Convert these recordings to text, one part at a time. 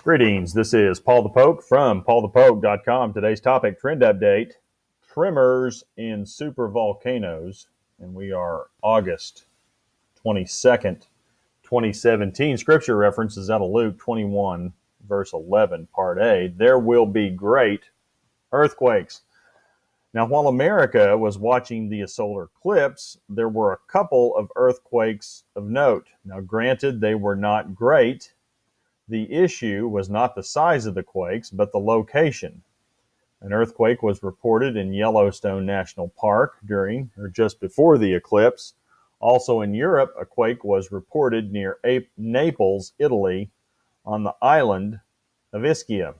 Greetings, this is Paul the Poke from paulthepoke.com. Today's topic, trend update, Tremors in Supervolcanoes, and we are August 22nd, 2017. Scripture references out of Luke 21, verse 11, part A. There will be great earthquakes. Now, while America was watching the solar eclipse, there were a couple of earthquakes of note. Now, granted, they were not great. The issue was not the size of the quakes, but the location. An earthquake was reported in Yellowstone National Park during or just before the eclipse. Also in Europe, a quake was reported near Naples, Italy, on the island of Ischia.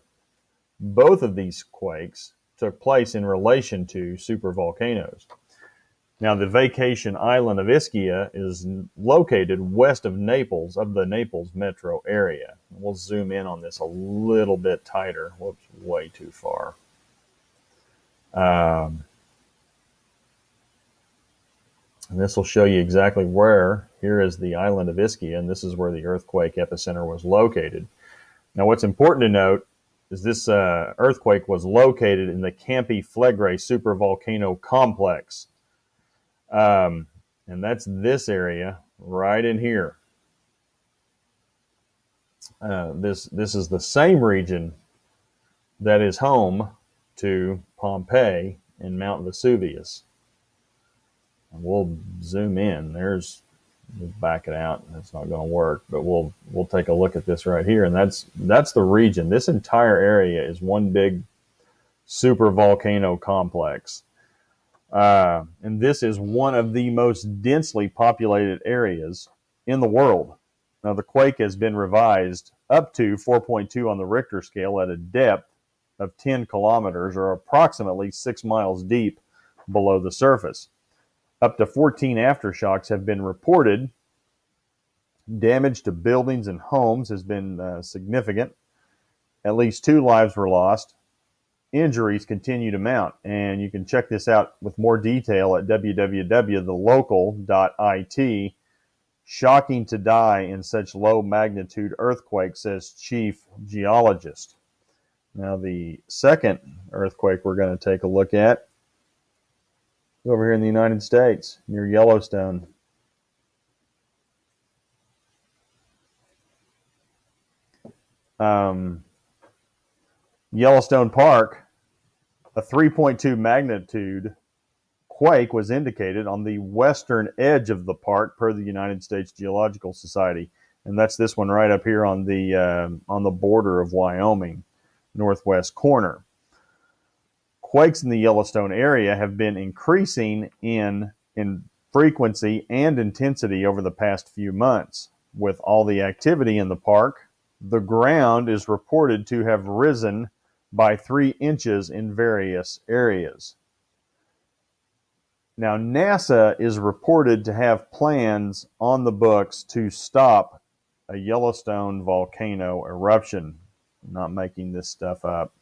Both of these quakes took place in relation to supervolcanoes. Now, the vacation island of Ischia is located west of Naples, of the Naples metro area. We'll zoom in on this a little bit tighter. Whoops, way too far. And this will show you exactly where. Here is the island of Ischia, and this is where the earthquake epicenter was located. Now, what's important to note is this earthquake was located in the Campi Flegrei supervolcano complex. And that's this area right in here. This is the same region that is home to Pompeii and Mount Vesuvius. And we'll zoom in. We'll back it out. That's not going to work, but we'll take a look at this right here. And that's the region. This entire area is one big supervolcano complex. And this is one of the most densely populated areas in the world. Now, the quake has been revised up to 4.2 on the Richter scale at a depth of 10 kilometers, or approximately 6 miles deep below the surface. Up to 14 aftershocks have been reported. Damage to buildings and homes has been significant. At least 2 lives were lost. Injuries continue to mount, and you can check this out with more detail at www.thelocal.it. Shocking to die in such low magnitude earthquake, says chief geologist. Now, the second earthquake we're going to take a look at is over here in the United States near Yellowstone. Yellowstone Park, a 3.2 magnitude quake was indicated on the western edge of the park per the United States Geological Society. And that's this one right up here on the border of Wyoming, northwest corner. Quakes in the Yellowstone area have been increasing in frequency and intensity over the past few months. With all the activity in the park, the ground is reported to have risen by 3 inches in various areas. Now, NASA is reported to have plans on the books to stop a Yellowstone volcano eruption. I'm not making this stuff up.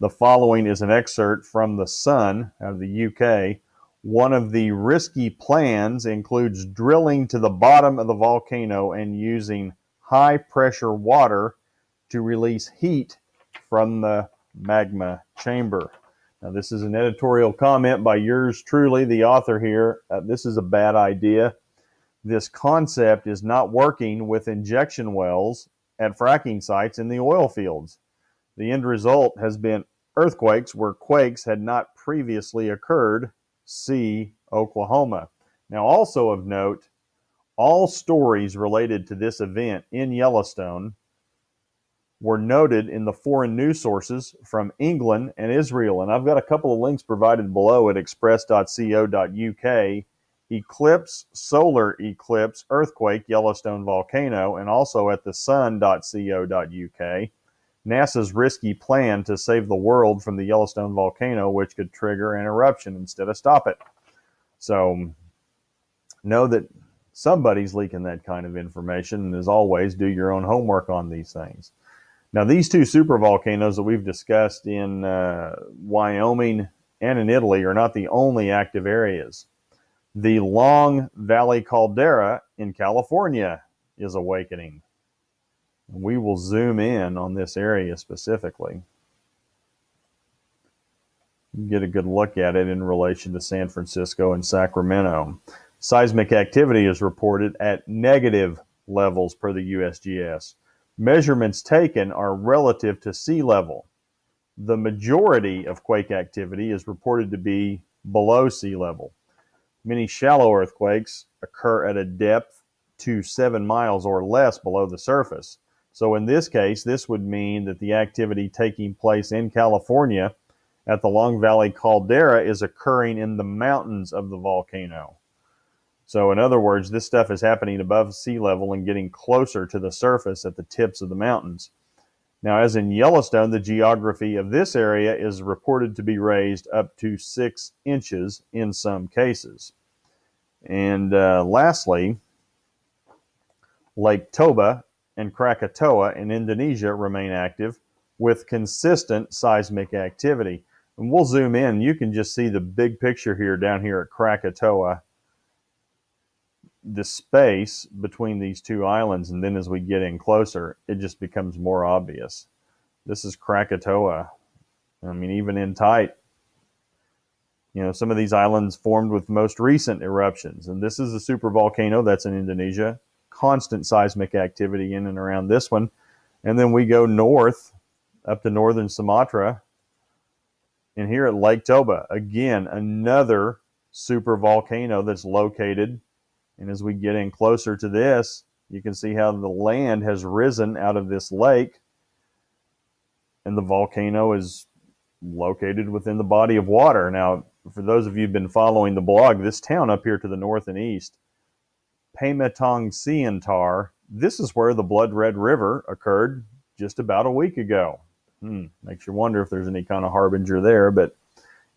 The following is an excerpt from The Sun out of the UK. One of the risky plans includes drilling to the bottom of the volcano and using high-pressure water to release heat from the magma chamber. Now, this is an editorial comment by yours truly, the author here. This is a bad idea. This concept is not working with injection wells at fracking sites in the oil fields. The end result has been earthquakes where quakes had not previously occurred. See Oklahoma. Now, also of note, all stories related to this event in Yellowstone were noted in the foreign news sources from England and Israel. And I've got a couple of links provided below at express.co.uk. Eclipse, solar eclipse, earthquake, Yellowstone volcano, and also at thesun.co.uk. NASA's risky plan to save the world from the Yellowstone volcano, which could trigger an eruption instead of stop it. So know that somebody's leaking that kind of information, and as always, do your own homework on these things. Now, these 2 supervolcanoes that we've discussed in Wyoming and in Italy are not the only active areas. The Long Valley Caldera in California is awakening. We will zoom in on this area specifically. Get a good look at it in relation to San Francisco and Sacramento. Seismic activity is reported at negative levels per the USGS. Measurements taken are relative to sea level. The majority of quake activity is reported to be below sea level. Many shallow earthquakes occur at a depth to 7 miles or less below the surface. So in this case, this would mean that the activity taking place in California at the Long Valley caldera is occurring in the mountains of the volcano. So in other words, this stuff is happening above sea level and getting closer to the surface at the tips of the mountains. Now, as in Yellowstone, the geography of this area is reported to be raised up to 6 inches in some cases. And lastly, Lake Toba and Krakatoa in Indonesia remain active with consistent seismic activity. And we'll zoom in. You can just see the big picture here down here at Krakatoa, the space between these two islands, and then as we get in closer, it just becomes more obvious. This is Krakatoa. I mean, even in tight, you know, some of these islands formed with most recent eruptions. And this is a supervolcano that's in Indonesia. Constant seismic activity in and around this one. And then we go north up to northern Sumatra. And here at Lake Toba, again, another supervolcano that's located. And as we get in closer to this, you can see how the land has risen out of this lake. And the volcano is located within the body of water. Now, for those of you who've been following the blog, this town up here to the north and east, Pematang Siantar, this is where the Blood Red River occurred just about a week ago. Makes you wonder if there's any kind of harbinger there, but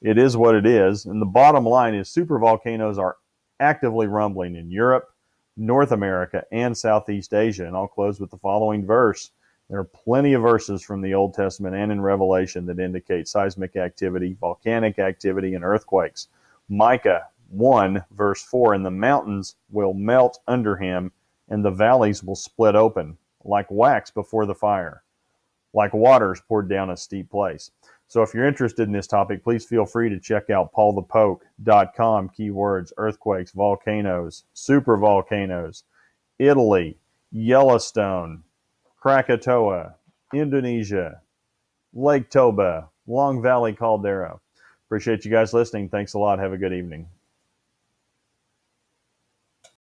it is what it is. And the bottom line is supervolcanoes are actively rumbling in Europe, North America, and Southeast Asia. And I'll close with the following verse. There are plenty of verses from the Old Testament and in Revelation that indicate seismic activity, volcanic activity, and earthquakes. Micah 1, verse 4, and the mountains will melt under him, and the valleys will split open, like wax before the fire, like waters poured down a steep place. So if you're interested in this topic, please feel free to check out paulthepoke.com, keywords, earthquakes, volcanoes, supervolcanoes, Italy, Yellowstone, Krakatoa, Indonesia, Lake Toba, Long Valley caldera. Appreciate you guys listening. Thanks a lot. Have a good evening.